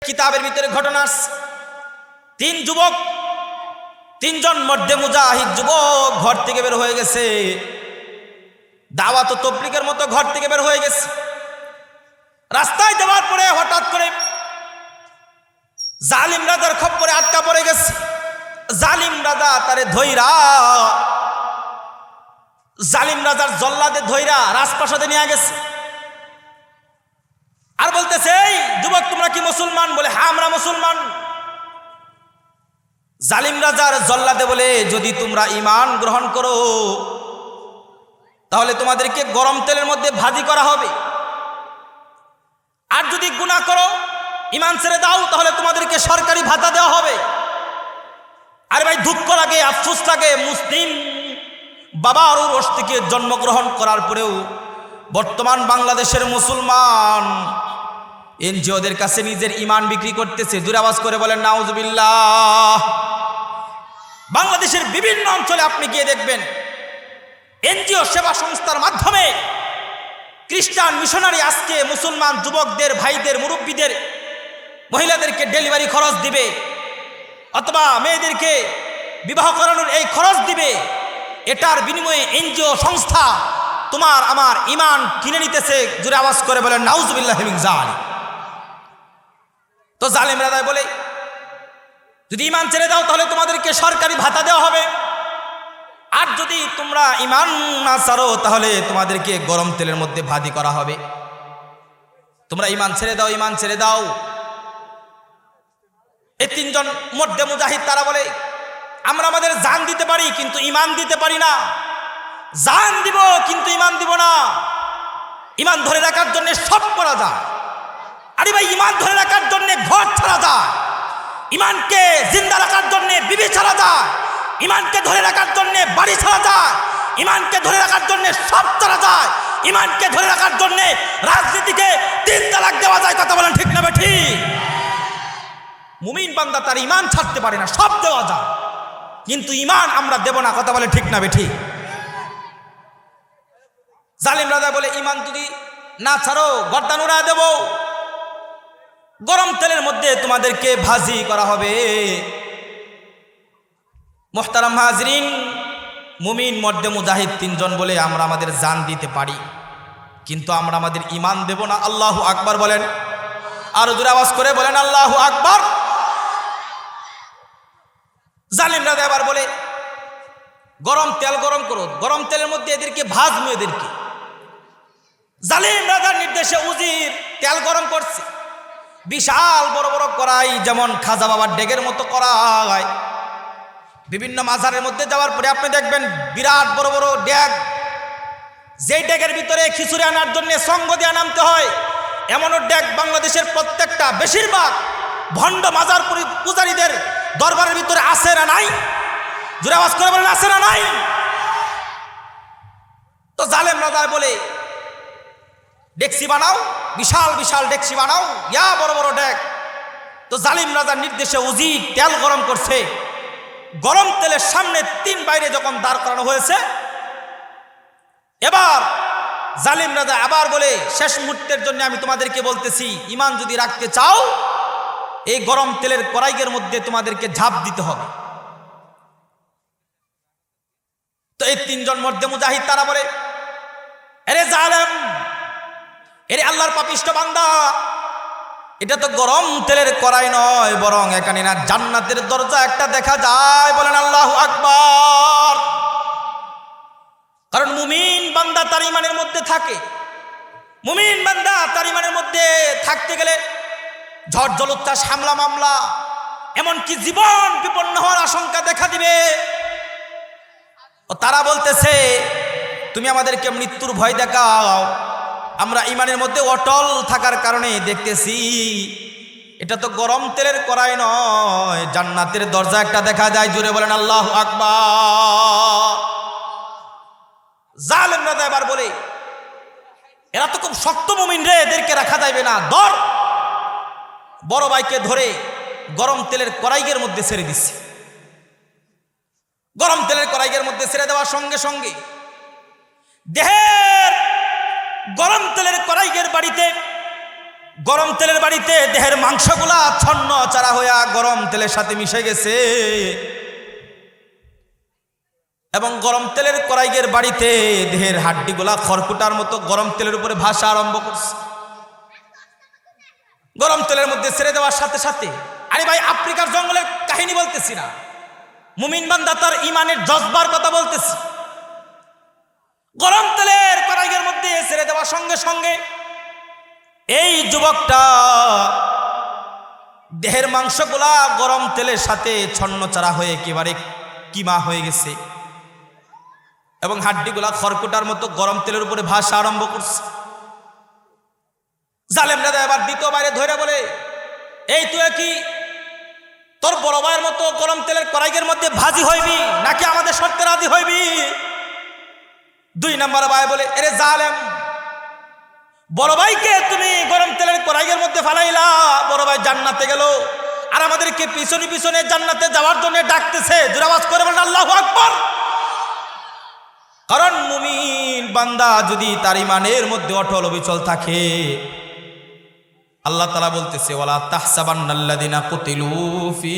কিতাবের ভিতরে ঘটনা আছে, তিনজন মধ্যে মুজাহিদ যুবক ঘর থেকে বের হয়ে গেছে, দাওয়াত ও তাবলীগের মতো ঘর থেকে বের হয়ে গেছে। রাস্তায় যাওয়ার পরে হঠাৎ করে জালিম রাজার খপ্পরে আটকা পড়ে গেছে। জালিম রাজা তারে ধইরা, জালিম রাজার জল্লাদে ধইরা রাজপ্রাসাদে নিয়ে গেছে। আর বলতেছে, এই যুবক তোমরা কি মুসলমান? বলে হ্যাঁ আমরা মুসলমান। জালিম রাজার জল্লাদে বলে, যদি তোমরা ঈমান গ্রহণ করো তাহলে তোমাদেরকে গরম তেলের মধ্যে ভাজি করা হবে, আর যদি গুনাহ করো, ঈমান ছেড়ে দাও, তাহলে তোমাদেরকে সরকারি ভাতা দেওয়া হবে। আরে ভাই, দুঃখ লাগে, আফসোস লাগে, মুসলিম বাবার ওরস থেকে জন্মগ্রহণ করার পরেও বর্তমান বাংলাদেশের মুসলমান এনজিওদের কাছে নিজের ঈমান বিক্রি করতেছে। জোরে আওয়াজ করে বলেন নাউজুবিল্লাহ। বাংলাদেশের বিভিন্ন অঞ্চলে আপনি গিয়ে দেখবেন, এনজিও সেবা সংস্থার মাধ্যমে খ্রিস্টান মিশনারি আজকে মুসলমান যুবকদের, ভাইদের, মুরব্বীদের, মহিলাদেরকে ডেলিভারি খরচ দিবে, অথবা মেয়েদেরকে বিবাহ করানোর এই খরচ দিবে। এটার বিনিময়ে এনজিও সংস্থা তোমার আমার ঈমান কিনে নিতেছে। জোরে আওয়াজ করে বলেন নাউজুবিল্লাহি মিন যালিক। তো জালেম রাজা বলে, যদি ঈমান ছেড়ে দাও তাহলে তোমাদেরকে সরকারি ভাতা দেওয়া হবে, আর যদি তোমরা ঈমান না ছাড়ো তাহলে তোমাদেরকে গরম তেলের মধ্যে ভাজি করা হবে। তোমরা ঈমান ছেড়ে দাও, ঈমান ছেড়ে দাও। এই তিনজন মধ্যে মুজাহিদ তারা বলে, আমরা আমাদের জান দিতে পারি কিন্তু ঈমান দিতে পারি না। জান দিব কিন্তু ঈমান দিব না। ঈমান ধরে রাখার জন্য সব করা যায়। আরে ভাই, ঈমান ধরে রাখার জন্য ঘর ছাড়া যায়, ঈমানকে জিন্দা রাখার জন্য বিবি ছাড়া যায়, ঈমানকে ধরে রাখার জন্য বাড়ি ছাড়া যায়, ঈমানকে ধরে রাখার জন্য সব ছাড়া যায়, ঈমানকে ধরে রাখার জন্য রাজনীতিকে 3 তালাক দেওয়া যায়। কথা বলেন ঠিক না ঠিক? মুমিন বান্দা তার ঈমান ছাড়তে পারে না, সব দেওয়া যায়, কিন্তু ঈমান আমরা দেব না। কথা বলে ঠিক না ঠিক? জালিম রাজা বলে, ঈমান যদি না ছাড়ো গর্দান উড়ায় দেব, গরম তেলের মধ্যে তোমাদেরকে ভাজি করা হবে। মুহতারাম হাজরিন, মুমিন মধ্যে মুজাহিদ তিনজন বলে, আমরা আমাদের জান দিতে পারি কিন্তু আমরা আমাদের ঈমান দেব না। আল্লাহু আকবার বলেন, আর জোরে আওয়াজ করে বলেন আল্লাহু আকবার। জালিম রাজা এবার বলে, গরম তেল গরম করো, গরম তেলের মধ্যে এদেরকে ভাজবো। এদেরকে জালিম রাজার নির্দেশে উজির তেল গরম করছে। বিশাল বড় বড় কড়াই, যেমন খাজা বাবার ডেগের মতো কড়াই। বিভিন্ন মাজারের মধ্যে যাওয়ার পরে আপনি দেখবেন বিরাট বড় বড় ডেগ, যেই ডেগের ভিতরে খিচুড়ি আনার জন্য সঙ্গ দিয়ে নামতে হয়। এমনও ডেগ বাংলাদেশের প্রত্যেকটা, বেশিরভাগ ভণ্ড মাজার পূজারীদের দরবারের ভিতরে আছে না নাই? জোরে আওয়াজ করে বলেন আছে না নাই? তো জালেম রাজা বলে, ডেকসি বানাও, বিশাল বিশাল ডেকসি বানাও, ইয়া বড় বড় ডেক। তো জালিম রাজার নির্দেশে উজির তেল গরম করছে। গরম তেলের সামনে 3 বাইরে যখন দাঁড় করানো হয়েছে, এবার জালিম রাজা আবার বলে, শেষ মুহূর্তের জন্য আমি তোমাদেরকে বলতেছি, ঈমান যদি রাখতে চাও এই গরম তেলের কড়াইয়ের মধ্যে তোমাদেরকে ঝাঁপ দিতে হবে। তো এই তিনজন মধ্যে মুজাহিদ তারা বলে, আরে জালেম, এরে আল্লাহর পাপিষ্ঠ বান্দা, এটা তো গরম তেলের কড়াই নয়, বরং এখানে না জান্নাতের দরজা একটা দেখা যায়। বলেন আল্লাহু আকবার। কারণ মুমিন বান্দা তার ঈমানের মধ্যে থাকে। মুমিন বান্দা তার ঈমানের মধ্যে থাকতে গেলে ঝড় জলোচ্ছ্বাস, হামলা মামলা, এমনকি জীবন বিপন্ন হওয়ার আশঙ্কা দেখা দিবে। ও তারা বলতেছে, তুমি আমাদেরকে মৃত্যুর ভয় দেখাও, আমরা ঈমানের মধ্যে অটল থাকার কারণে দেখতেছি এটা তো গরম তেলের কড়াই নয়, জান্নাতের দরজা একটা দেখা যায়। জোরে বলেন আল্লাহু আকবার। জালেম রাজা এবার বলে, এরা তো খুব শক্ত মুমিন রে, এদেরকে রাখা যাবে না, ধর। বড় ভাইকে ধরে গরম তেলের কড়াইয়ের মধ্যে ছেড়ে দিচ্ছে। গরম তেলের কড়াইয়ের মধ্যে ছেড়ে দেওয়ার সঙ্গে সঙ্গে দেহের গরম তেলের কড়াইয়ের বাড়িতে গরম তেলের বাড়িতে দেহের মাংসগুলা ছন্ন চারা হইয়া গরম তেলের সাথে মিশে গেছে এবং গরম তেলের কড়াইয়ের বাড়িতে দেহের হাড্ডিগুলা খড়কুটার মতো গরম তেলের উপরে ভাসা আরম্ভ করছে। গরম তেলের মধ্যে ছেড়ে দেওয়ার সাথে সাথে, আরে ভাই আফ্রিকার জঙ্গলের কাহিনী বলতেছি না, মুমিন বান্দা তার ইমানের জজবার কথা বলতেছি। গরম তেলের কড়াইয়ের মধ্যে ছেড়ে দেওয়ার সঙ্গে সঙ্গে এই যুবকটা দেহের মাংসগুলা গরম তেলের সাথে ছন্নচাড়া হয়ে একেবারে কিমা হয়ে গেছে এবং হাড্ডিগুলা খড়কুটার মতো গরম তেলের উপরে ভাসা আরম্ভ করছে। জালেমরা এবার দ্বিতীয় বাইরে ধরে বলে, এই তুই কি তোর বড় ভাইয়ের মতো গরম তেলের কড়াইয়ের মধ্যে ভাজি হইবি নাকি আমাদের শর্তে রাজি হইবি? দুই নম্বর ভাই বলে, এরে জালেম, বড় ভাইকে তুমি গরম তেলের কড়াইয়ের মধ্যে ফালাইলা, বড় ভাই জান্নাতে গেল আর আমাদেরকে পিছনে পিছনে জান্নাতে যাওয়ার জন্য ডাকতেছে। জোরে আওয়াজ করে বলেন আল্লাহু আকবার। কারণ মুমিন বান্দা যদি তার ইমানের মধ্যে অটল অবিচল থাকে, আল্লাহ তাআলা বলতেছে, ওয়ালা তাহসাবান্নাল্লাযিনা কুতিলু ফি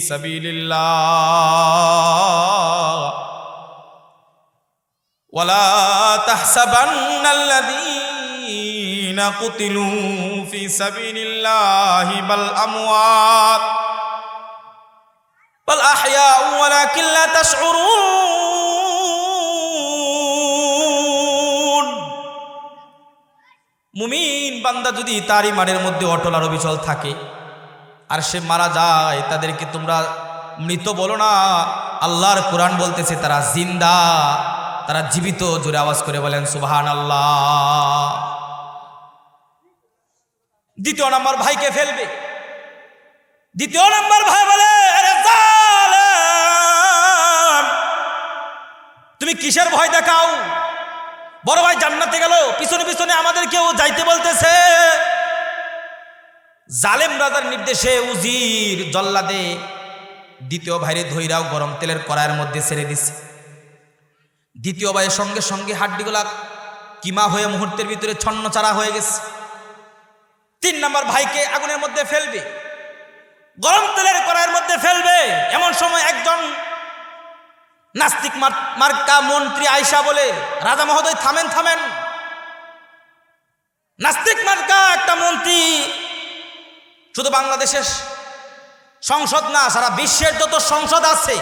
সাবিলিল্লাহ ওয়ালা তাহসাবান্নাল্লাযিনা কুতিলু ফি সাবিলিল্লাহি বাল আমওয়াত বাল আহইয়াউ ওয়ালাকিন লা তাশউরুন। মুমিন বান্দা যদি তার ইমানের মধ্যে অটল আর অবিচল থাকে আর সে মারা যায়, তাদেরকে তোমরা মৃত বলো না, আল্লাহর কোরআন বলতেছে তারা জিন্দা, তারা জীবিত। জোরে আওয়াজ করে বলেন সুবহানাল্লাহ। দ্বিতীয় নম্বর ভাইকে ফেলবে। দ্বিতীয় নম্বর ভাই বলে, আরে জালেম, তুমি কিসের ভয় দেখাও? বড় ভাই জান্নাতে গেল, পিছনে পিছনে আমাদেরকেও যাইতে বলতেছে। জালেম রাজার নির্দেশে উজির জল্লাদে দ্বিতীয় ভাইরে ধইরাও গরম তেলের কড়াইয়ের মধ্যে ছেড়ে দিছে। দ্বিতীয় ভাইয়ের সঙ্গে সঙ্গে হাড্ডিগুলা কিমা হয়ে মুহূর্তের ভিতরে ছন্নচাড়া হয়ে গেছে। তিন নম্বর ভাইকে আগুনের মধ্যে ফেলবে, গরম তেলের কড়াইয়ের মধ্যে ফেলবে। এমন সময় একজন নাস্তিক মার্কা মন্ত্রী আয়সা বলে, রাজা মহোদয় থামেন থামেন। নাস্তিক মার্কা একটা মন্ত্রী শুধু বাংলাদেশের সংসদ না, সারা বিশ্বের যত সংসদ আছে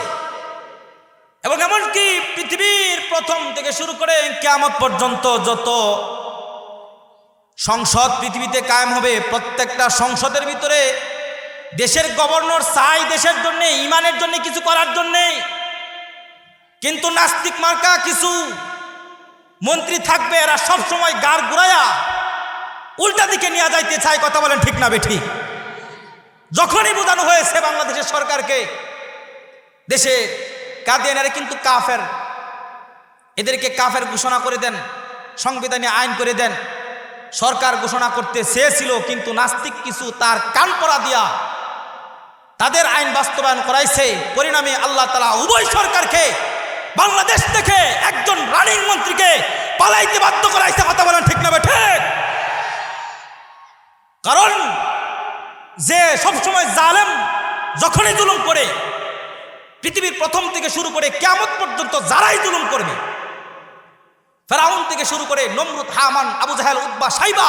এবং এমনকি পৃথিবীর প্রথম থেকে শুরু করে কিয়ামত পর্যন্ত যত সংসদ পৃথিবীতে কায়েম হবে, প্রত্যেকটা সংসদের ভিতরে দেশের গভর্নর চাই দেশের জন্য, ইমানের জন্য কিছু করার জন্যে। কিন্তু নাস্তিক মার্কা কিছু মন্ত্রী থাকবে, এরা সবসময় গাড় ঘুরাইয়া উল্টা দিকে নিয়ে যাইতে চায়। কথা বলেন ঠিক না বেঠিক? যখনই বোঝানো হয়েছে বাংলাদেশের সরকারকে দেশে কাদিয়ানিরা কিন্তু কাফের, এদেরকে কাফের ঘোষণা করে দেন, সংবিধানে আইন করে দেন। সরকার ঘোষণা করতে চেয়েছিল কিন্তু নাস্তিক কিছু তার কান পড়া দিয়া তাদের আইন বাস্তবায়ন করাইছে। পরিণামে আল্লাহ তাআলা উভয় সরকারকে বাংলাদেশ থেকে একজন রানিং মন্ত্রীকে পালাইতে বাধ্য করাইছে। কথা বলেন ঠিক না ঠিক? কারণ যে সবসময় জালেম যখনই জুলুম করে, পৃথিবীর প্রথম থেকে শুরু করে কিয়ামত পর্যন্ত যারাই জুলুম করবে, ফেরাউন থেকে শুরু করে নমরুদ, হামান, আবু জাহেল, উতবা, সাইবা,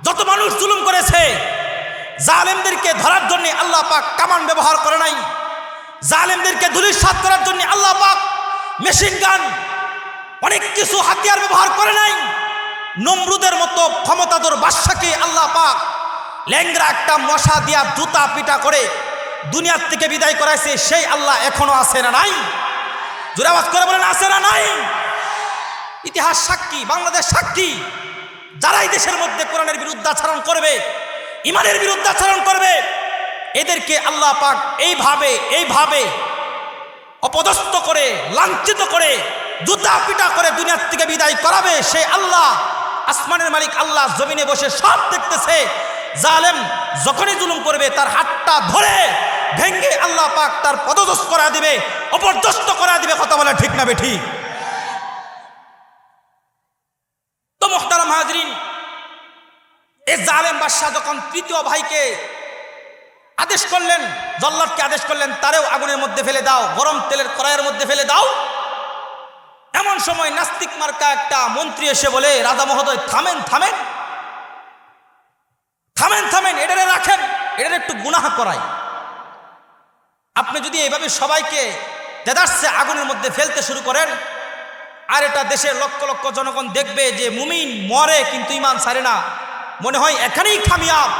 যত মানুষ জুলুম করেছে, জালেমদেরকে ধরার জন্য আল্লাহ পাক কামান ব্যবহার করে নাই। জালেমদেরকে ধূলিসাৎ করার জন্য আল্লাহ পাক মেশিন গান, অনেক কিছু হাতিয়ার ব্যবহার করে নাই। নমরুদের মতো ক্ষমতাধর বাদশাকে আল্লাহ পাক ল্যাংরা একটা মশা দিয়া জুতা পিটা করে দুনিয়ার থেকে বিদায় করাইছে। সেই আল্লাহ এখনো আছে না নাই? জোরে আওয়াজ করে বলেন আছে না নাই? ইতিহাস সাক্ষী, বাংলাদেশ সাক্ষী। যারাই দেশের মধ্যে কোরআনের বিরুদ্ধাচরণ করবে, ইমানের বিরুদ্ধাচরণ করবে, এদেরকে আল্লাহ পাক এইভাবে অপদস্থ করে, লাঞ্ছিত করে, জুতা পিটা করে দুনিয়ার থেকে বিদায় করাবে। সেই আল্লাহ, আসমানের মালিক আল্লাহ জমিনে বসে সব দেখতেছে। জালেম যখনই জুলুম করবে তার হাতটা ধরে ভেঙ্গে আল্লাহ পাক তার পদদস্ত করা দিবে, অপদস্থ করা দিবে। কথা বলে ঠিক না বেঠিক? তো মুহতারাম হাজরিন, এ এই জালেম বাদশাহ যখন তৃতীয় ভাইকে আদেশ করলেন, জল্লাদকে আদেশ করলেন তারেও আগুনের মধ্যে ফেলে দাও, গরম তেলের কড়াইয়ের মধ্যে ফেলে দাও, এমন সময় নাস্তিক মার্কা একটা মন্ত্রী এসে বলে, রাজা মহোদয় থামেন থামেন থামেন থামেন, এটারে রাখেন, এটারে একটু গুনাহ করাই। আপনি যদি এইভাবে সবাইকে দেদারসে আগুনের মধ্যে ফেলতে শুরু করেন, আর এটা দেশের লক্ষ লক্ষ জনগণ দেখবে যে মুমিন মরে কিন্তু ঈমান ছাড়ে না, মনে হয় এখানেই কামিয়াব,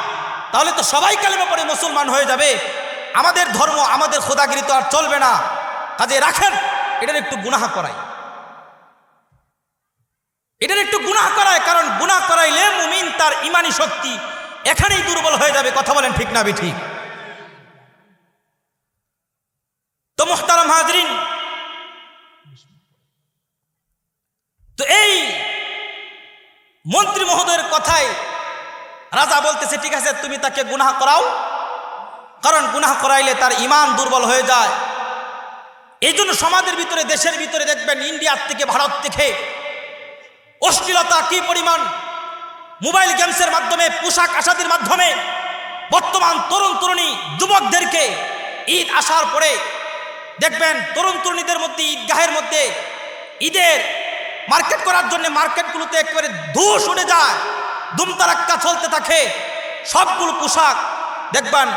তাহলে তো সবাই কালেমা পড়ে মুসলমান হয়ে যাবে, আমাদের ধর্ম আমাদের খোদাগিরি তো আর চলবে না, কাজে রাখেন, এটার একটু গুনাহ করাই, এটার একটু গুনাহ করায়, কারণ গুনাহ করাইলে মুমিন তার ঈমানি শক্তি এখানেই দুর্বল হয়ে যাবে। কথা বলেন ঠিক না ঠিক? তো মুহতারাম হাজরিন, তো এই মন্ত্রী মহোদয়ের কথায় রাজা বলতেছে, ঠিক আছে তুমি তাকে গুনাহ করাও, কারণ গুনাহ করাইলে তার ঈমান দুর্বল হয়ে যায়। এই জন্য সমাজের ভিতরে, দেশের ভিতরে দেখবেন ইন্ডিয়ার থেকে, ভারত থেকে অশ্লীলতা কি পরিমাণ, মোবাইল গেমসের মাধ্যমে, পোশাক আশাদির মাধ্যমে বর্তমান তরুণ তরুণী যুবকদেরকে ঈদ আসার পরে দেখবেন তরুণ তরুণীদের মধ্যে ঈদগাহের মধ্যে ঈদের মার্কেট করার জন্য মার্কেটগুলোতে একেবারে ধূস উড়ে যায়, দুমতারাক্কা চলতে থাকে, সবগুলো পোশাক দেখবেন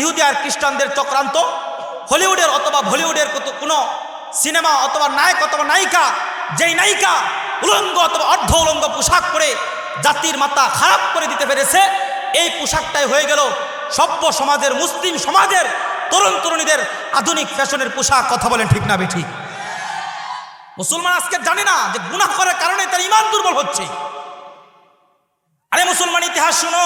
ইহুদি আর খ্রিস্টানদের চক্রান্ত। হলিউডের অথবা বলিউডের কোনো সিনেমা অথবা নায়ক অথবা নায়িকা, যেই নায়িকা উলঙ্গ অথবা অর্ধ উলঙ্গ পোশাক পরে জাতির মাথা খারাপ করে দিতে পেরেছে, এই পোশাকটাই হয়ে গেল সভ্য সমাজের, মুসলিম সমাজের তরুণ তরুণীদের আধুনিক ফ্যাশনের পোশাক। কথা বলেন ঠিক না ঠিক? মুসলমান আজকে জানে না যে গুনাহ করার কারণে তার ঈমান দুর্বল হচ্ছে। আরে মুসলমান, ইতিহাস শুনো,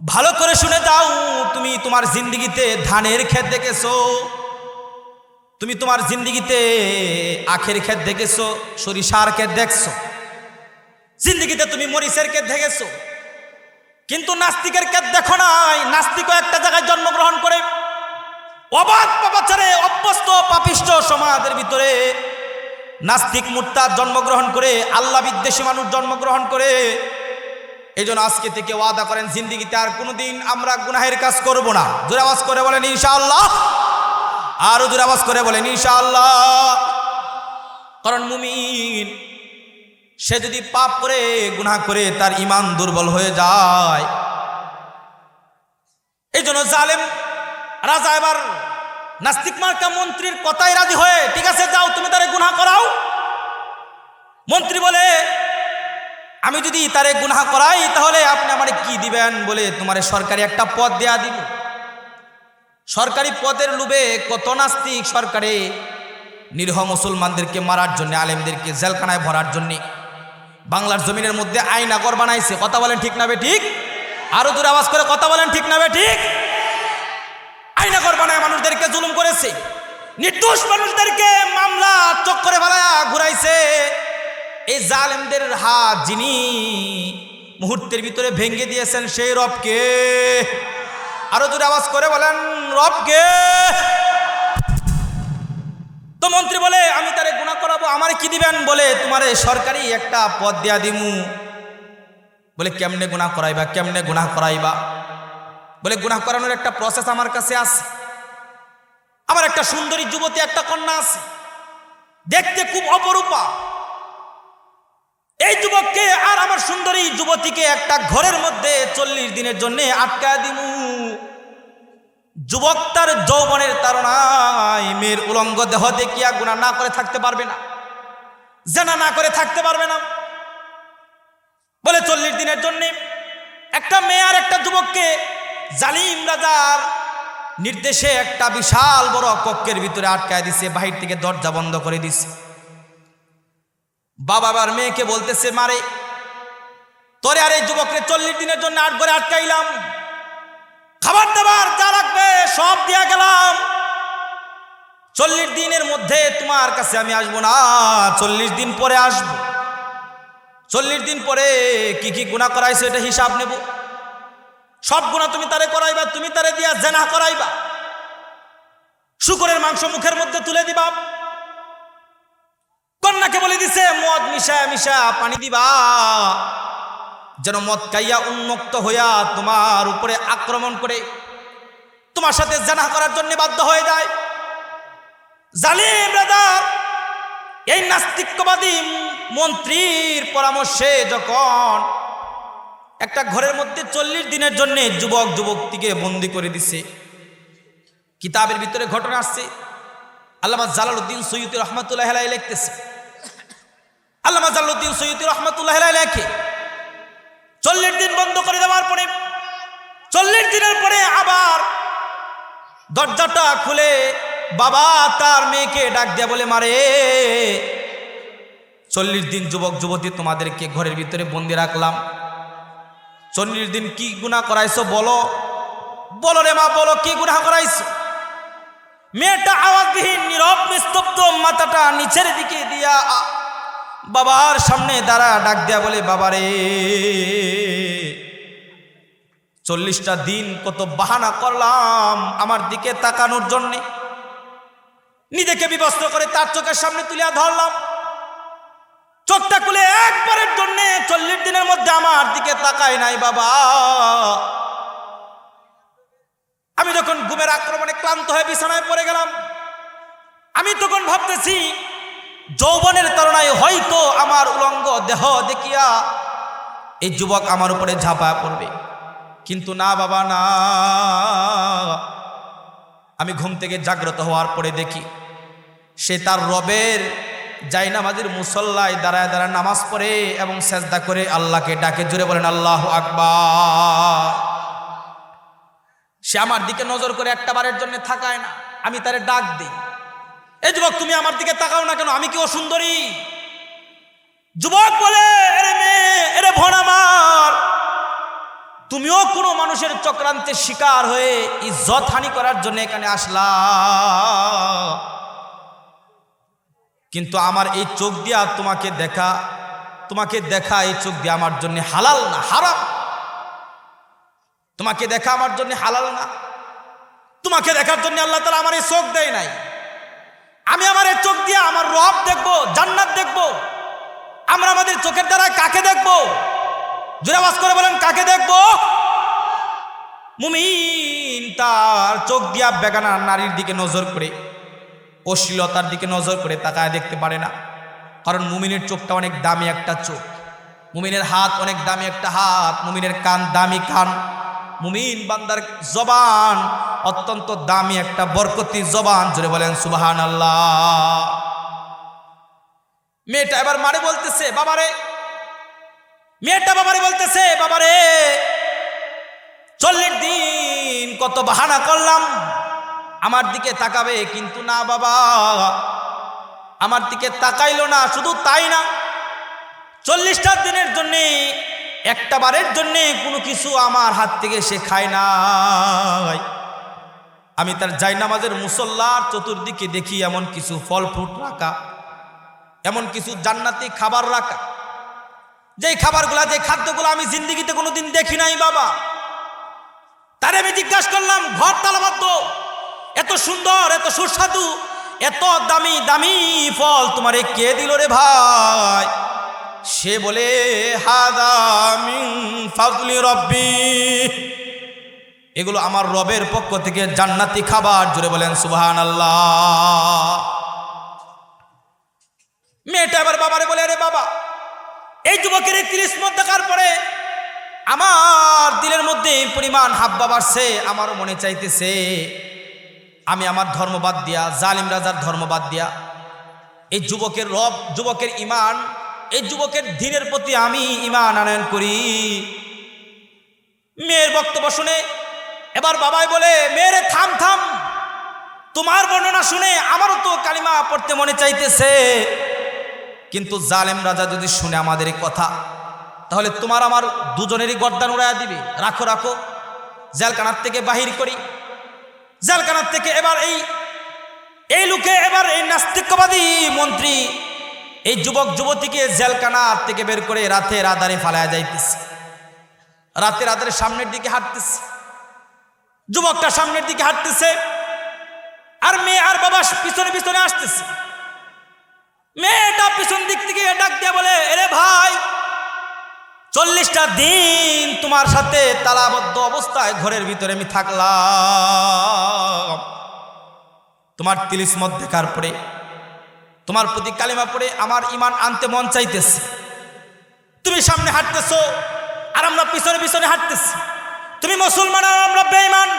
ভালো করে শুনে যাও। তুমি তোমার জিন্দেগিতে ধানের ক্ষেত দেখেছো, তুমি তোমার জিন্দেগিতে আখের ক্ষেত দেখেছো, সরিষার ক্ষেত দেখছো, জিন্দেগিতে তুমি মরিচের ক্ষেত দেখেছো, কিন্তু নাস্তিকের ক্ষেত দেখো নাই। নাস্তিকও একটা জায়গায় জন্মগ্রহণ করে অবাধ পাপাচারে অভ্যস্ত পাপিষ্ঠ সমাজের ভিতরে নাস্তিক মুরতাদ জন্মগ্রহণ করে, আল্লাহ বিদ্বেষী মানুষ জন্মগ্রহণ করে। এই জন্য আজকে থেকে ওয়াদা করেন, জিন্দেগিতে আর কোনোদিন আমরা গুনাহের কাজ করব না। জোরে আওয়াজ করে বলেন ইনশাআল্লাহ, আরো জোরে আওয়াজ করে বলেন ইনশাআল্লাহ। কারণ মুমিন সে যদি পাপ করে, গুনাহ করে, তার ঈমান দুর্বল হয়ে যায়। এই জন্য জালেম রাজা এবার নাস্তিক মার্কা মন্ত্রীর কথায় রাজি হয়ে, ঠিক আছে যাও তুমি তারে গুনাহ করাও। মন্ত্রী বলে, আমি যদি তারে গুনাহ করাই তাহলে আপনি আমারে কি দিবেন? বলে, তোমারে সরকারি একটা পদ দেয়া দিব। সরকারি পদের লোভে কত নাস্তিক সরকারে নিরীহ মুসলমানদেরকে মারার জন্য, আলেমদেরকে জেলখানায় ভরার জন্য বাংলার জমিনের মধ্যে আইনাগর বানাইছে। কথা বলেন ঠিক না ঠিক? আরো দূরে আওয়াজ করে কথা বলেন ঠিক না ঠিক? আইনাগর বানায় মানুষদেরকে জুলুম করেছে, নির্দোষ মানুষদেরকে মামলা চক্করে ফেলায়া ঘুরাইছে। এই জালেমদের হাত যিনি মুহূর্তের ভিতরে ভেঙে দিয়েছেন, সেই রবকে। আরো জোরে আওয়াজ করে বলেন রবকে। তো মন্ত্রী বলে, আমি তারে গুনাহ করাবো, আমার কি দিবেন? বলে, তোমারে সরকারি একটা পদ দেয়া দিমু। বলে, কেমনে গুনাহ করাইবা, কেমনে গুনাহ করাইবা? বলে, গুনাহ করানোর একটা প্রসেস আমার কাছে আছে। আমার একটা সুন্দরী যুবতী, একটা কন্যা আছে, দেখতে খুব অপরূপা। এই যুবককে আর আমার সুন্দরী যুবতীকে একটা ঘরের মধ্যে 40 দিনের জন্য আটকায় দিমু। যুবক তার যৌবনের তাড়নায় মেয়ের উলঙ্গ দেহ দেখিয়া গুনাহ না করে থাকতে পারবে না, জেনা না করে থাকতে পারবে না। বলে, 40 দিনের জন্য একটা মেয়ে আর একটা যুবককে জালিম রাজার নির্দেশে একটা বিশাল বড় কক্ষের ভিতরে আটকায় দিছে, বাহির থেকে দরজা বন্ধ করে দিছে। বাবা আবার মেয়েকে বলতেছে, মারে তোরে আর এই যুবককে 40 দিনের জন্য ঘরে আটকাইলাম, খাবার দাবার যা লাগবে সব দিয়া গেলাম, 40 দিনের মধ্যে তোমার কাছে আমি আসবো না, 40 দিন পরে আসবো। 40 দিন পরে কি কি গুনাহ করাইছে এটা হিসাব নেব। সব গুনাহ তুমি তারে করাইবা, তুমি তারে দিয়া জেনা করাইবা, শুকরের মাংস মুখের মধ্যে তুলে দিবা। কন্যাকে বলে দিছে, মদ মিশা মিশা পানি দিবা, যেন মদ খাইয়া উন্মুক্ত হইয়া তোমার উপরে আক্রমণ করে তোমার সাথে জানা করার জন্য বাধ্য হয়ে যায়। জালিম রাজা এই নাস্তিকবাদী মন্ত্রীর পরামর্শে যখন একটা ঘরের মধ্যে 40 দিনের জন্য যুবক যুবতীকে বন্দী করে দিছে, কিতাবের ভিতরে ঘটনা আসছে। আল্লামা জালালউদ্দিন সৈয়দী রহমাতুল্লাহ আলাইহি লিখতেছে, আল্লামা জালালউদ্দিন সৈয়দী রহমাতুল্লাহ আলাইহি লেখে 40 দিন বন্ধ করে দেওয়ার পরে 40 দিনের পরে আবার দরজাটা খুলে বাবা তার মেয়েকে ডাক দিয়া বলে, মারে 40 দিন যুবক যুবতী তোমাদেরকে ঘরের ভিতরে বন্দি রাখলাম, 40 দিন কি গুনাহ করাইছো বলো, বলো রে মা, বলো কি গুনাহ করাইছো। মেয়েটা আওয়াজবিহীন নীরব নিস্তব্ধ মাথাটা নিচের দিকে দিয়া বাবার সামনে দাঁড়া ডাক দিয়া বলে, বাবারে 40টা দিন কত বাহানা করলাম আমার দিকে তাকানোর জন্যে, নিজেকে বিবস্ত্র করে তার চোখের সামনে তুলিয়া ধরলাম, চোখটা খুলে একবারের জন্য 40 দিনের মধ্যে আমার দিকে তাকায় নাই বাবা। আমি যখন ঘুমের আক্রমণে ক্লান্ত হয়ে বিছানায় পড়ে গেলাম, আমি তখন ভাবতেছি যৌবনের তাড়নায় হয়তো আমার উলঙ্গ দেহ দেখিয়া এই যুবক আমার উপরে ঝাঁপায় পড়বে, কিন্তু না বাবা না। আমি ঘুম থেকে জাগ্রত হওয়ার পরে দেখি সে তার রবের জায়নামাজের মুসল্লায় দাঁড়ায় দাঁড়ায় নামাজ পড়ে এবং সেজদা করে আল্লাহকে ডাকে, জোরে বলেন আল্লাহু আকবার। সে আমার দিকে নজর করে একটা বারের জন্য থাকায় না, আমি তারে ডাক দিই, এই যুবক তুমি আমার দিকে তাকাও না কেন, আমি কি অসুন্দরী? যুবক বলে, এরে মেয়ে, এরে ভণ আমার, তুমিও কোনো মানুষের চক্রান্তের শিকার হয়ে ইজ্জত হানি করার জন্য এখানে আসলা, কিন্তু আমার এই চোখ দিয়া তোমাকে দেখা এই চোখ দিয়া আমার জন্য হালাল না, হারাম। তোমাকে দেখা আমার জন্য হালাল না, তোমাকে দেখার জন্য আল্লাহ তাআলা আমার এই চোখ দেয় নাই। আমি আমার এই চোখ দিয়ে আমার রব দেখবো, জান্নাত দেখবো। আমরা আমাদের চোখের দ্বারা কাকে দেখবো? জোরে আওয়াজ করে বলেন, কাকে দেখবো? মুমিন তার চোখ দিয়া বেগানা নারীর দিকে নজর করে, অশ্লীলতার দিকে নজর করে তাকায় দেখতে পারে না, কারণ মুমিনের চোখটা অনেক দামি একটা চোখ, মুমিনের হাত অনেক দামি একটা হাত, মুমিনের কান দামি কান, মুমিন বান্দার জবান অত্যন্ত দামি একটা বরকতি জবান, জোরে বলেন সুবহানাল্লাহ। মেয়েটা এবার মারে বলতেছে, বাবারে, মেয়েটা বাবারে বলতেছে, বাবারে 40 দিন কত বাহানা করলাম আমার দিকে তাকাবে, কিন্তু না বাবা, আমার দিকে তাকাইলো না। শুধু তাই না, 40টা দিনের জন্যে একটা বারের জন্যে কোনো কিছু আমার হাত থেকে সে খায় নাই। আমি তার জায়নামাজের মুসল্লার চতুর্দিকে দেখি এমন কিছু ফল ফ্রুট রাখা, এমন কিছু জান্নাতি খাবার রাখা, যেই খাবারগুলা, যে খাদ্যগুলো আমি জিন্দিগিতে কোনোদিন দেখি নাই বাবা। তারে আমি জিজ্ঞাসা করলাম, ঘর তালাবদ্ধ, এত সুন্দর, এত সুস্বাদু, এত দামি দামি ফল তোমারে কে দিল রে ভাই? সে বলে, হাদা মিন ফাজলি রব্বি, এগুলো আমার রবের পক্ষ থেকে জান্নাতি খাবার, জোরে বলেন সুবহানাল্লাহ। মেয়েটা এবার বাবারে বলে, আরে বাবা, এই যুবকের 30 মত দেখার পরে আমার দিলের মধ্যে পরিমাণ হাব্বা বাড়ছে, আমারও মনে চাইতেছে আমি আমার ধর্মবাদ দিয়া, জালিম রাজার ধর্মবাদ দিয়া এই যুবকের রব, যুবকের ইমান, এই যুবকের দ্বীনের প্রতি আমি ইমান আনয়ন করি। মেয়ের বক্তব্য শুনে এবার বাবাই বলে, মেয়েরে থাম থাম, তোমার বর্ণনা শুনে আমারও তো কালিমা পড়তে মনে চাইতেছে, কিন্তু জালেম রাজা যদি শুনে আমাদের এই কথা, তাহলে তোমার আমার দুজনেরই গর্দান উড়াইয়া দিবে। রাখো রাখো, জেলখানার থেকে বাহির করি। জেলখানার থেকে এবার এই লোকে, এবার এই নাস্তিকবাদী মন্ত্রী এই যুবক যুবতীকে জেলখানার থেকে বের করে রাতের আধারে ফালায়া যাইতেছে। রাতের আধারে সামনের দিকে হাঁটতেছে, যুবকটা সামনের দিকে হাঁটতেছে, আর মেয়ে আর বাবা পিছনে পিছনে আসতেছে। মেয়েটা পিছন দিক থেকে ডাক দিয়ে বলে, এরে ভাই, 40টা দিন তোমার সাথে তালাবদ্ধ অবস্থায় ঘরের ভিতরে আমি থাকলাম। তোমার তিলিসমত দেখার পরে, তোমার প্রতি কালিমা পড়ে আমার ঈমান আনতে মন চাইতেছে। তুমি সামনে হাঁটতেছো আর আমরা পিছনে পিছনে হাঁটতেছি। তুমি মুসলমান আর আমরা বেঈমান।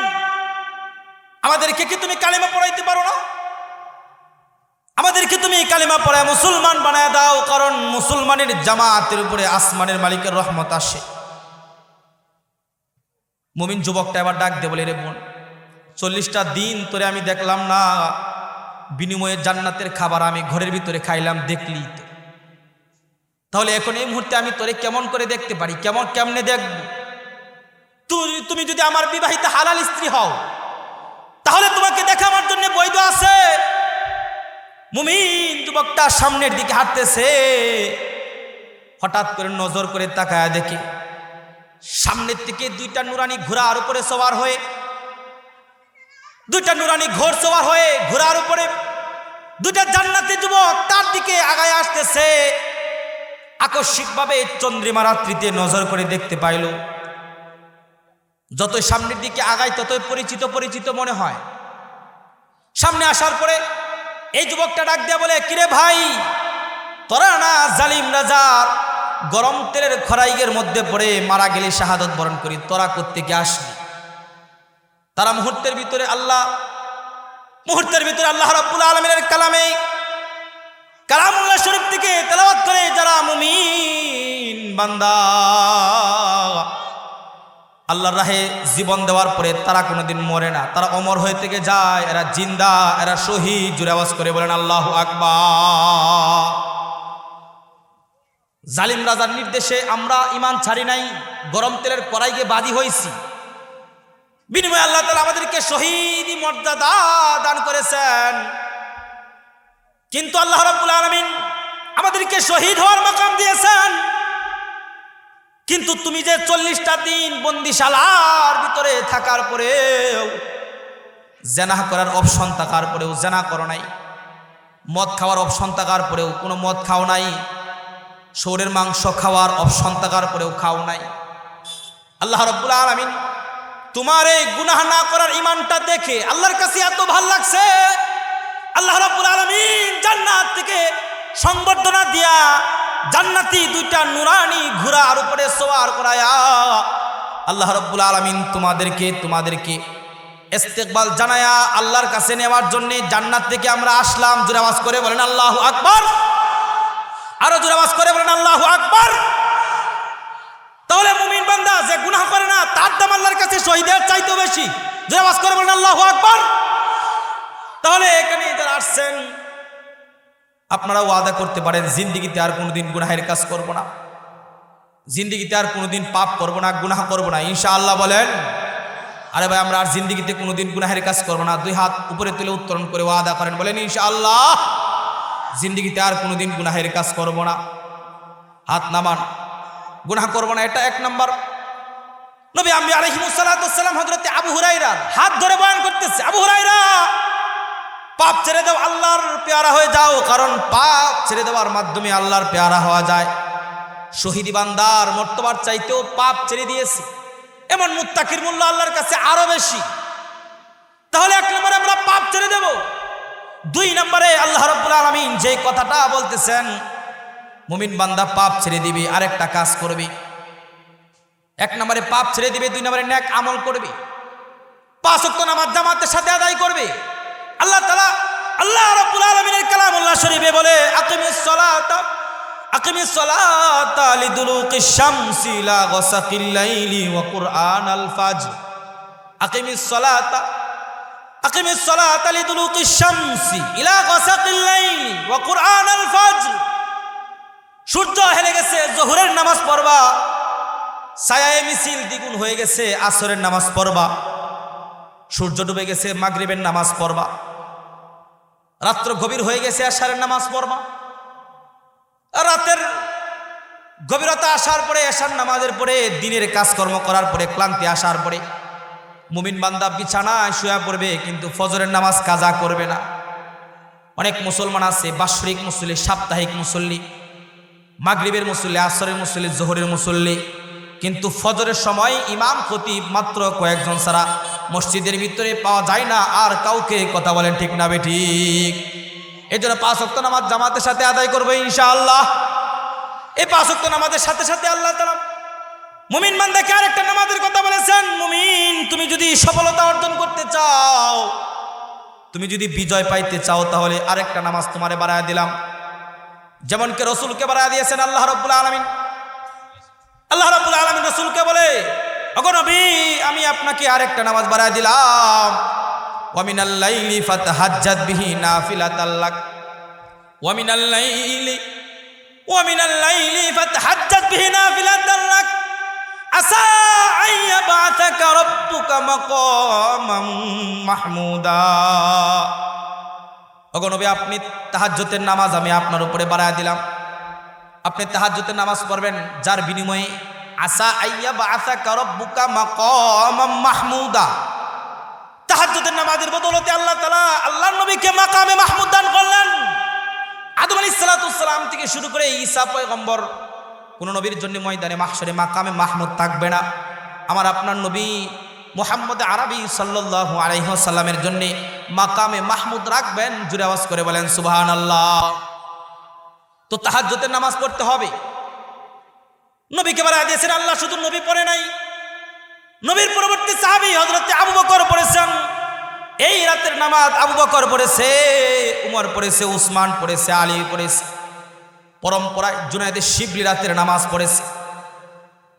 আমাদেরকে কি তুমি কালিমা পড়াইতে পারো না? আমাদেরকে তুমি কালিমা পড়ায় মুসলমান বানায় দাও, কারণ মুসলমানের জামাতের উপরে আসমানের মালিকের রহমত আসে। মুমিন যুবকটা এবার ডাক দে বলে, রে বোন, 40টা দিন তোরে আমি দেখলাম না, বিনিময়ে জান্নাতের খাবার আমি ঘরের ভিতরে খাইলাম, দেখলি তো? তাহলে এখন এই মুহূর্তে আমি তোরে কেমন করে দেখতে পারি? কেমনে দেখব? তুমি যদি আমার বিবাহিত হালাল স্ত্রী হও, তাহলে তোমাকে দেখা আমার জন্য বৈধ আছে। মুমিন যুবকটা সামনের দিকে হাঁটতেছে, হঠাৎ করে নজর করে তাকায় দেখে সামনের থেকে 2টা নুরানি ঘোড়ার উপরে সওয়ার হয়ে, 2টা নুরানি ঘোড় সওয়ার হয়ে ঘোড়ার উপরে 2টা জান্নাতি যুবক তার দিকে আগায় আসতেছে। আকস্মিকভাবে চন্দ্রিমা রাত্রিতে নজর করে দেখতে পাইল, যতই সামনের দিকে আগায় ততই পরিচিত পরিচিত মনে হয়। সামনে আসার পরে এই যুবকটা ডাক দিয়া বলে, কিরে ভাই, তোরা না জালিম রাজার গরম তেলের খরাইয়ের মধ্যে পড়ে মারা গেলে শাহাদত বরণ করি, তোরা কোত্থেকে আসলি? তারা মুহূর্তের ভিতরে আল্লাহ রাব্বুল আলামিনের কালামুল্লাহ শরীফ থেকে তেলাওয়াত করে যারা মুমিন বান্দা আল্লাহর রাহে জীবন দেওয়ার পরে তারা কোনোদিন মরে না, তারা অমর হয়ে থেকে যায়, এরা জিন্দা, এরা শহীদ। জোরে আওয়াজ করে বলেন আল্লাহু আকবার। জালিম রাজার নির্দেশে আমরা ঈমান ছাড়ি নাই, গরম তেলের কড়াইয়ে বাদী হয়েছি। বিনিময়ে আল্লাহ তাআলা আমাদেরকে শহীদি মর্যাদা দান করেছেন। কিন্তু আল্লাহ রাব্বুল আলামিন আমাদেরকে শহীদ হওয়ার মাকাম দিয়েছেন। কিন্তু তুমি যে 40টা দিন বন্দিশালার ভিতরে থাকার পরেও, জেনা করার অপশন থাকার পরেও জেনা করো নাই, মদ খাওয়ার অপশন থাকার পরেও কোনো মদ খাও নাই, শুয়োরের মাংস খাওয়ার অপশন থাকার পরেও খাও নাই। আল্লাহ রাব্বুল আলামিন তোমার এই গুনাহ না করার ঈমানটা দেখে আল্লাহর কাছে এত ভালো লাগছে, আল্লাহ রাব্বুল আলামিন জান্নাত থেকে সংবর্ধনা দিয়া জান্নাতি 2টা নুরানি ঘোড়ার উপরে সওয়ার করায়া আল্লাহ রাব্বুল আলামিন তোমাদেরকে ইস্তেকবাল জানায়া আল্লাহর কাছে নেওয়ার জন্য জান্নাত থেকে আমরা আসলাম। জোরে আওয়াজ করে বলেন আল্লাহু আকবার। আরো জোরে আওয়াজ করে বলেন আল্লাহু আকবার। তাহলে মুমিন বান্দা যে গুনাহ করে না, তার দাম আল্লাহর কাছে শহীদের চাইতেও বেশি। জোরে আওয়াজ করে বলেন আল্লাহু আকবার। তাহলে এখানে যারা আসছেন, আপনারা ওয়াদা করতে পারেন জিন্দেগিতে আর কোনোদিন গুনাহের কাজ করব না, জিন্দেগিতে আর কোনোদিন পাপ করব না, গুনাহ করব না, ইনশাআল্লাহ বলেন। আরে ভাই, আমরা আর জিন্দেগিতে কোনোদিন গুনাহের কাজ করব না। 2 হাত উপরে তুলে উত্তোলন করে ওয়াদা করেন, বলেন ইনশাআল্লাহ জিন্দেগিতে আর কোনোদিন গুনাহের কাজ করব না। হাত নামান, গুনাহ করব না, এটা 1 নম্বর। নবী আলাইহিস সালাতু ওয়াস সালাম হযরতে আবু হুরায়রার হাত ধরে বয়ান করতেছে, আবু হুরায়রা, পাপ ছেড়ে দাও, আল্লাহর পেয়ারা হয়ে যাও, কারণ পাপ ছেড়ে দেওয়ার মাধ্যমে আল্লাহর পেয়ারা হওয়া যায়। শহীদি বান্দার মর্তবার চাইতেও পাপ ছেড়ে দিয়েছে এমন মুত্তাকির মূল্য আল্লাহর কাছে আরো বেশি। তাহলে 1 নম্বরে আমরা পাপ ছেড়ে দেব। 2 নম্বরে আল্লাহ রাব্বুল আলামিন যে কথাটা বলতেছেন, মুমিন বান্দা পাপ ছেড়ে দিবে, আরেকটা কাজ করবে। 1 নম্বরে পাপ ছেড়ে দিবে, 2 নম্বরে নেক আমল করবে, 5 ওয়াক্ত নামাজ জামাতের সাথে আদায় করবে। আল্লাহ রাব্বুল আলামিনের কালামুল্লাহ শরীফে বলে, আকিমিস সালাতা লিদুলুকিশ শামসি ইলা গাসাকিল লাইলি ওয়া কুরআনাল ফাজর। আকিমিস সালাতা লিদুলুকিশ শামসি ইলা গাসাকিল লাইলি ওয়া কুরআনাল ফাজর। সূর্য হেলে গেছে, যোহরের নামাজ পড়বা, ছায়ায় মিছিল দ্বিগুণ হয়ে গেছে, আসরের নামাজ পড়বা, সূর্য ডুবে গেছে, মাগরিবের নামাজ পড়বা, রাত্র গভীর হয়ে গেছে, এশারের নামাজ পড়বা। রাতের গভীরতা আসার পরে, এশার নামাজের পরে, দিনের কাজকর্ম করার পরে, ক্লান্তি আসার পরে মুমিন বান্দা বিছানায় শুয়ে পড়বে, কিন্তু ফজরের নামাজ কাজা করবে না। অনেক মুসলমান আছে বাৎসরিক মুসল্লি, সাপ্তাহিক মুসল্লি, মাগরিবের মুসল্লি, আসরের মুসল্লি, জোহরের মুসল্লি, কিন্তু ফজরের সময় ইমাম খতিব মাত্র কয়েকজন ছাড়া মসজিদের ভিতরে পাওয়া যায় না আর কাউকে। কথা বলেন ঠিক না বেঠিক? এই জন্য 5 ওয়াক্ত নামাজ জামাতের সাথে আদায় করবে ইনশাআল্লাহ। এই 5 ওয়াক্ত নামাজের সাথে সাথে আল্লাহ তাআলা মুমিন বান্দাকে আরেকটা নামাজের কথা বলেছেন। মুমিন, তুমি যদি সফলতা অর্জন করতে চাও, তুমি যদি বিজয় পাইতে চাও, তাহলে আরেকটা নামাজ তোমারে বাড়ায় দিলাম। যেমন কে রসুলকে বাড়ায় দিয়েছেন আল্লাহ রাব্বুল আলামিন। আল্লাহ রাব্বুল আলামিন রসুলকে বলে, ওগো নবী, আমি আপনাকে আরেকটা নামাজ বাড়ায় দিলাম। ওয়া মিনাল লাইলি ফাতাহাজ্জাদ বিহি নাফিলাতাল লাক, ওয়া মিনাল লাইলি ফাতাহাজ্জাদ বিহি নাফিলাতাল লাক আসা আইয়াবাতাকা রাব্বুকা মাকামাম মাহমুদা। ওগো নবী, আপনি তাহাজ্জুদের নামাজ আমি আপনার উপরে বাড়ায় দিলাম। আপনি তাহাজ্জুদের নামাজ পড়বেন, যার বিনিময়ে আসা আইয়াবাতাকা রাব্বুকা মাকামাম মাহমুদা। তাহাজ্জুদের নামাজের বদৌলতে আল্লাহ তাআলা আল্লাহর নবীকে মাকামে মাহমুদ দান করলেন। আদম আলাইহিস সালাম থেকে শুরু করে ঈসা পয়গম্বর, কোন নবীর জন্য ময়দানে মাহশরে মাকামে মাহমুদ থাকবে না। আমার আপনার নবী মুহাম্মদ আরবি সাল্লাল্লাহু আলাইহি ওয়াসাল্লামের জন্য মাকামে মাহমুদ রাখবেন। জোরে আওয়াজ করে বলেন সুবহানাল্লাহ। তো তাহাজ্জুদের নামাজ পড়তে হবে। নবীকে বাড়ায় দিয়েছেন আল্লাহ, শুধু নবী পড়ে নাই, নবীর পরবর্তী সাহাবী হযরত আবু বকর পড়েছেন। এই রাতের নামাজ আবু বকর পড়েছে, উমর পড়েছে, উসমান পড়েছে, আলী পড়েছে। পরম্পরায় জুনায়েদ শিবলি রাতের নামাজ পড়েছে।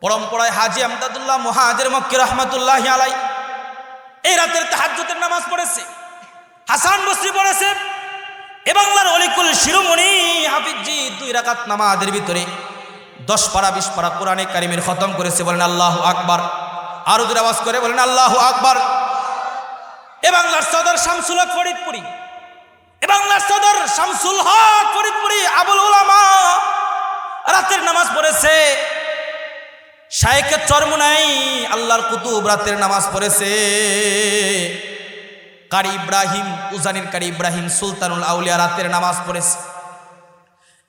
পরম্পরায় হাজী আমদাদুল্লাহ মুহাজির মক্কি রহমাতুল্লাহি আলাইহি এই রাতের তাহাজ্জুদের নামাজ পড়েছে। হাসান বসরি পড়েছে। এ বাংলার অলিকুল শিরোমণি হাফিজজি 2 রাকাত নামাজের ভিতরে 10 পারা 20 পারা কোরআনে কারিমের খতম করেছে। বলেন আল্লাহু আকবার। আরো জোরে আওয়াজ করে বলেন আল্লাহু আকবার। এ বাংলার সদর শামসুল হক ফরিদপুরি, এ বাংলার সদর শামসুল হক ফরিদপুরি আবুল উলামা রাতের নামাজ পড়েছে। শায়েখে চরমুনাই আল্লাহর কুতুব রাতের নামাজ পড়েছে। কারি ইব্রাহিম, উজানির কারি ইব্রাহিম সুলতানুল আউলিয়া রাতের নামাজ পড়েছে।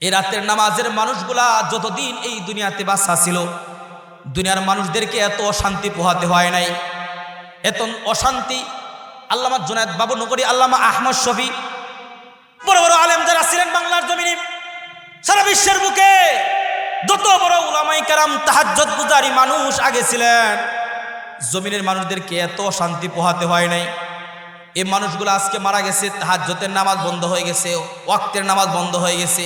এই রাতের নামাজের মানুষগুলা যতদিন এই দুনিয়াতে বাঁচা ছিল, দুনিয়ার মানুষদেরকে এত অশান্তি পোহাতে হয় নাই। এত অশান্তি আল্লামা জুনায়েদ বাবু নগরী, আল্লামা আহমদ শফি, বড় বড় আলেম যারা ছিলেন বাংলার জমিনে, সারা বিশ্বের বুকে যত বড় উলামায়ে কেরাম তাহাজ্জুদ গুজারি মানুষ আগে ছিলেন, জমিনের মানুষদেরকে এত শান্তি পোহাতে হয় নাই। এই মানুষগুলো আজকে মারা গেছে, তাহাজ্জুদের নামাজ বন্ধ হয়ে গেছে, ওয়াক্তের নামাজ বন্ধ হয়ে গেছে।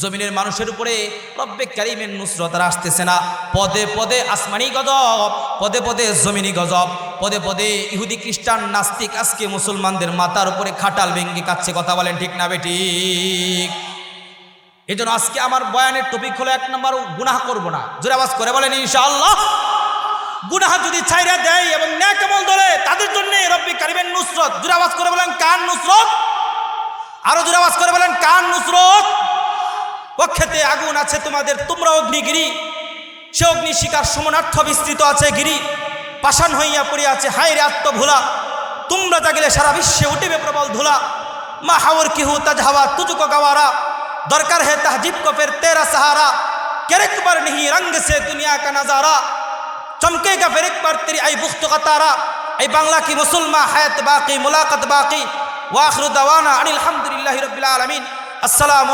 জমিনের মানুষের উপরে রব্বে কারীমের নুসরত আর আসতেছে না। পদে পদে আসমানি গজব, পদে পদে জমিনি গজব, পদে পদে ইহুদি খ্রিস্টান নাস্তিক আজকে মুসলমানদের মাথার উপরে খাটাল ভেঙ্গি কাচ্ছে। কথা বলেন ঠিক না বেঠিক? এই জন্য আজকে আমার বয়ানের টপিক হলো 1 নম্বর, গুনাহ করব না। জোরে আওয়াজ করে বলেন ইনশাআল্লাহ। গুনাহ যদি ছাইরা দেয় এবং নেক আমল ধরে, তাদের জন্য রব্বে কারীমের নুসরত। জোরে আওয়াজ করে বলেন কার নুসরত? আরো জোরে আওয়াজ করে বলেন কার নুসরত? পক্ষেতে আগুন আছে তোমাদের, তোমরা অগ্নিগিরি, সে অগ্নি শিকার সমনার্থ বিস্তৃত আছে গিরি, পাষাণ হইয়া পড়িয়া আছে হায়রে আত্মভোলা, তোমরা জাগিলে সারা বিশ্বে উঠিবে প্রবল ধুলা, মা হাওর কিহু তাজহাওয়া তুজকো গাওয়ারা, দরকার है तहजीब को फिर तेरा सहारा, कर एक बार नहीं रंग से दुनिया का नजारा, चमकेगा फिर एक बार तेरी आई बुख्त का तारा। ऐ बांग्ला की मुसलमान हयात बाकी, मुलाकात बाकी। व आखिर दवाना अनिल हम्दुलिल्लाहि रब्बिल आलमीन। अस्सलामु